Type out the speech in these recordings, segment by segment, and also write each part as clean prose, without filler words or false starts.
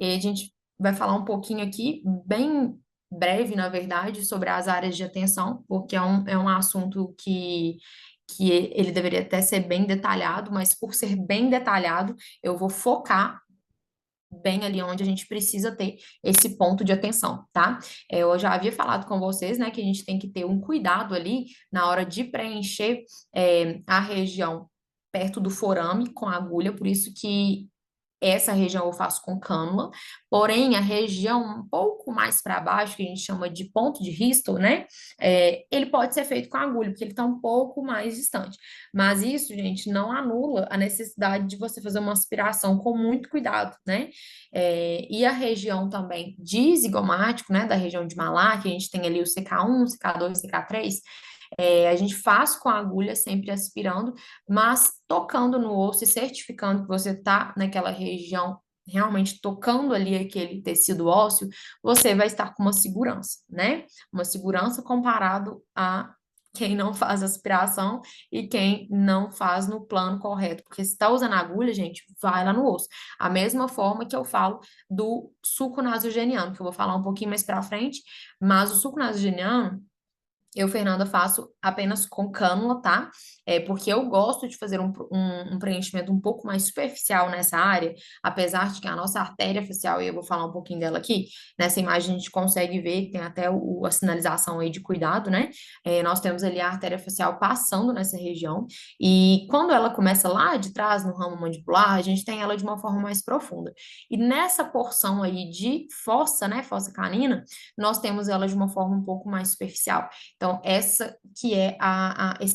E a gente vai falar um pouquinho aqui, bem breve, na verdade, sobre as áreas de atenção, porque é um assunto que ele deveria até ser bem detalhado, mas por ser bem detalhado, eu vou focar bem ali onde a gente precisa ter esse ponto de atenção, tá? Eu já havia falado com vocês, né, que a gente tem que ter um cuidado ali na hora de preencher a região perto do forame com a agulha, por isso que essa região eu faço com cânula, porém a região um pouco mais para baixo, que a gente chama de ponto de Bristol, né? Ele pode ser feito com agulha, porque ele está um pouco mais distante. Mas isso, gente, não anula a necessidade de você fazer uma aspiração com muito cuidado, né? E a região também de zigomático, né? Da região de malar, que a gente tem ali o CK1, CK2, CK3, a gente faz com a agulha, sempre aspirando, mas tocando no osso e certificando que você está naquela região, realmente tocando ali aquele tecido ósseo, você vai estar com uma segurança, né? Uma segurança comparado a quem não faz aspiração e quem não faz no plano correto. Porque se está usando agulha, gente, vai lá no osso. A mesma forma que eu falo do suco nasogeniano, que eu vou falar um pouquinho mais para frente, mas o suco nasogeniano eu, Fernanda, faço apenas com cânula, tá? Porque eu gosto de fazer um preenchimento um pouco mais superficial nessa área, apesar de que a nossa artéria facial, e eu vou falar um pouquinho dela aqui, nessa imagem a gente consegue ver que tem até a sinalização aí de cuidado, né? Nós temos ali a artéria facial passando nessa região, e quando ela começa lá de trás, no ramo mandibular, a gente tem ela de uma forma mais profunda. E nessa porção aí de fossa, né, fossa canina, nós temos ela de uma forma um pouco mais superficial. Então, esse que é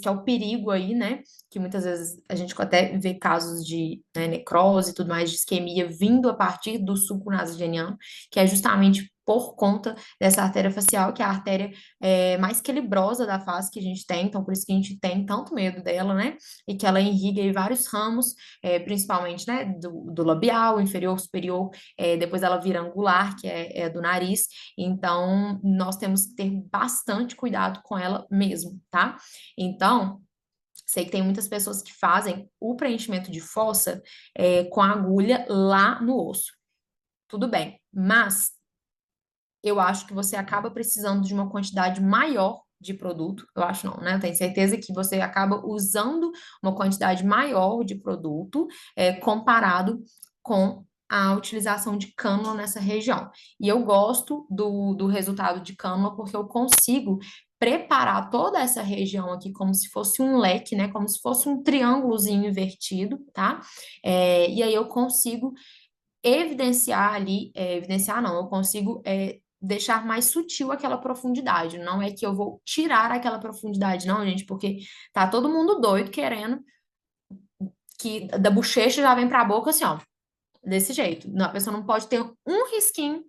o perigo aí, né? Que muitas vezes a gente até vê casos de, né, necrose e tudo mais, de isquemia vindo a partir do sulco nasogeniano, que é justamente por conta dessa artéria facial, que é a artéria mais calibrosa da face que a gente tem, então por isso que a gente tem tanto medo dela, né? E que ela irriga aí vários ramos, principalmente, né, do labial, inferior, superior, depois ela vira angular, que é do nariz, então, nós temos que ter bastante cuidado com ela mesmo, tá? Então, sei que tem muitas pessoas que fazem o preenchimento de fossa com a agulha lá no osso. Tudo bem, mas eu acho que você acaba precisando de uma quantidade maior de produto. Eu acho não, né? Eu tenho certeza que você acaba usando uma quantidade maior de produto comparado com a utilização de cânula nessa região. E eu gosto do resultado de cânula porque eu consigo preparar toda essa região aqui como se fosse um leque, né? Como se fosse um triângulozinho invertido, tá? E aí eu consigo evidenciar ali, evidenciar não, eu consigo deixar mais sutil aquela profundidade. Não é que eu vou tirar aquela profundidade, não, gente, porque tá todo mundo doido querendo que da bochecha já vem pra boca assim, ó. Desse jeito. Não, a pessoa não pode ter um risquinho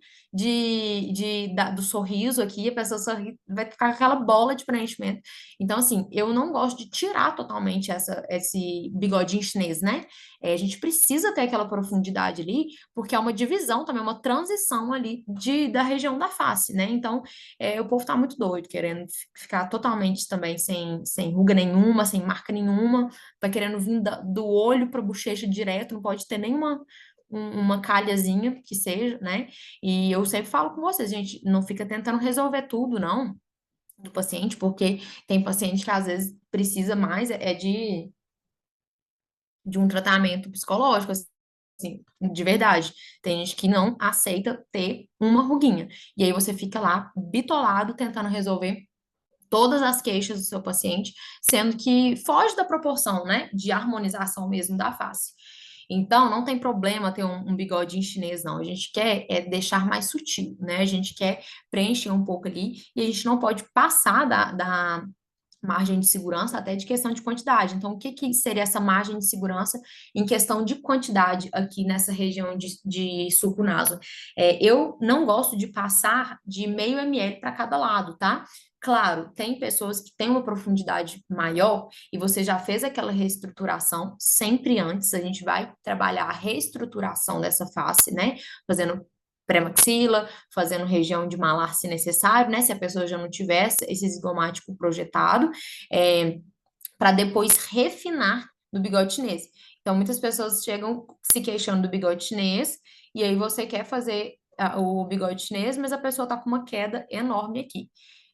do sorriso aqui, a pessoa sorri, vai ficar com aquela bola de preenchimento. Então, assim, eu não gosto de tirar totalmente esse bigodinho chinês, né? A gente precisa ter aquela profundidade ali, porque é uma divisão também, uma transição ali da região da face, né? Então, o povo tá muito doido, querendo ficar totalmente também sem ruga nenhuma, sem marca nenhuma, tá querendo vir do olho para bochecha direto, não pode ter nenhuma uma calhazinha que seja, né? E eu sempre falo com vocês, gente, não fica tentando resolver tudo, não, do paciente, porque tem paciente que às vezes precisa mais de um tratamento psicológico, assim, de verdade. Tem gente que não aceita ter uma ruguinha. E aí você fica lá bitolado tentando resolver todas as queixas do seu paciente, sendo que foge da proporção, né, de harmonização mesmo da face. Então, não tem problema ter um bigodinho chinês, não. A gente quer deixar mais sutil, né? A gente quer preencher um pouco ali e a gente não pode passar da margem de segurança até de questão de quantidade. Então, o que que seria essa margem de segurança em questão de quantidade aqui nessa região de suco naso? Eu não gosto de passar de meio ml para cada lado, tá? Claro, tem pessoas que têm uma profundidade maior e você já fez aquela reestruturação, sempre antes a gente vai trabalhar a reestruturação dessa face, né? Fazendo pré-maxila, fazendo região de malar se necessário, né? Se a pessoa já não tivesse esse zigomático projetado, para depois refinar no bigode chinês. Então, muitas pessoas chegam se queixando do bigode chinês e aí você quer fazer o bigode chinês, mas a pessoa tá com uma queda enorme aqui.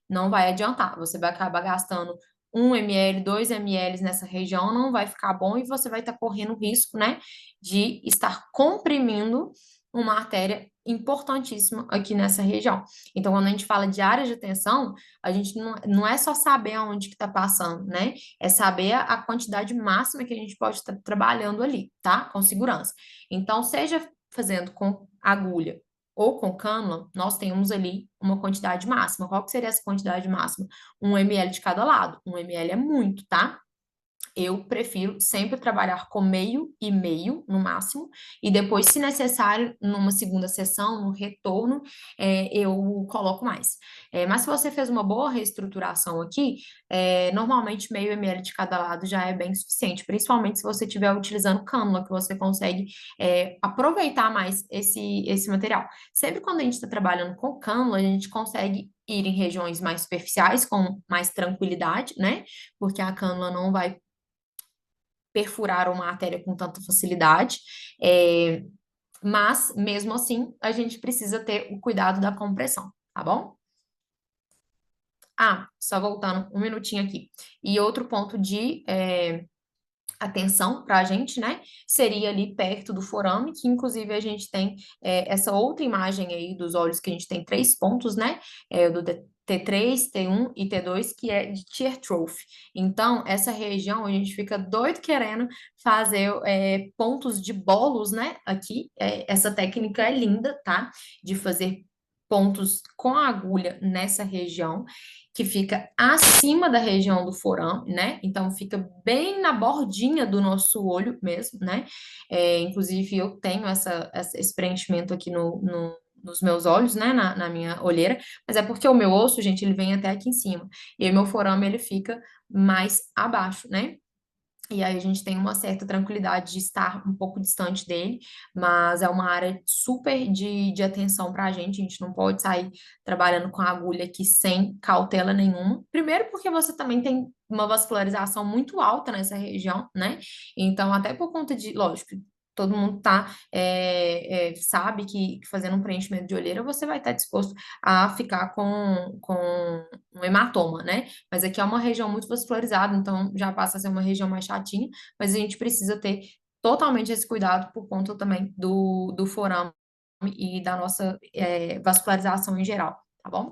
Não vai adiantar, você vai acabar gastando 1 ml, 2 ml nessa região, não vai ficar bom e você vai estar correndo risco, né, de estar comprimindo uma artéria importantíssima aqui nessa região. Então, quando a gente fala de área de tensão, a gente não é só saber aonde que está passando, né? É saber a quantidade máxima que a gente pode estar trabalhando ali, tá? Com segurança. Então, seja fazendo com agulha ou com cânula, nós temos ali uma quantidade máxima. Qual que seria essa quantidade máxima? 1 ml de cada lado. 1 ml é muito, tá? Eu prefiro sempre trabalhar com meio e meio, no máximo, e depois, se necessário, numa segunda sessão, no retorno, eu coloco mais. Mas se você fez uma boa reestruturação aqui, normalmente meio ml de cada lado já é bem suficiente, principalmente se você estiver utilizando cânula, que você consegue aproveitar mais esse material. Sempre quando a gente está trabalhando com cânula, a gente consegue ir em regiões mais superficiais, com mais tranquilidade, né? Porque a cânula não vai perfurar uma artéria com tanta facilidade, é, mas mesmo assim a gente precisa ter o cuidado da compressão, tá bom? Ah, só voltando um minutinho aqui. E outro ponto de atenção para a gente, né? Seria ali perto do forame, que inclusive a gente tem essa outra imagem aí dos olhos, que a gente tem 3 pontos, né? Do T3, T1 e T2, que é de tear trophy. Então, essa região a gente fica doido querendo fazer pontos de bolos, né? Aqui, essa técnica é linda, tá? De fazer pontos com a agulha nessa região que fica acima da região do forame, né? Então fica bem na bordinha do nosso olho mesmo, né? Inclusive eu tenho esse preenchimento aqui nos meus olhos, né? Na minha olheira, mas é porque o meu osso, gente, ele vem até aqui em cima. E aí meu forame, ele fica mais abaixo, né? E aí a gente tem uma certa tranquilidade de estar um pouco distante dele, mas é uma área super de atenção para a gente não pode sair trabalhando com a agulha aqui sem cautela nenhuma. Primeiro porque você também tem uma vascularização muito alta nessa região, né? Então, até por conta de, lógico, todo mundo sabe que fazendo um preenchimento de olheira você vai estar disposto a ficar com um hematoma, né? Mas aqui é uma região muito vascularizada, então já passa a ser uma região mais chatinha, mas a gente precisa ter totalmente esse cuidado por conta também do forame e da nossa vascularização em geral, tá bom?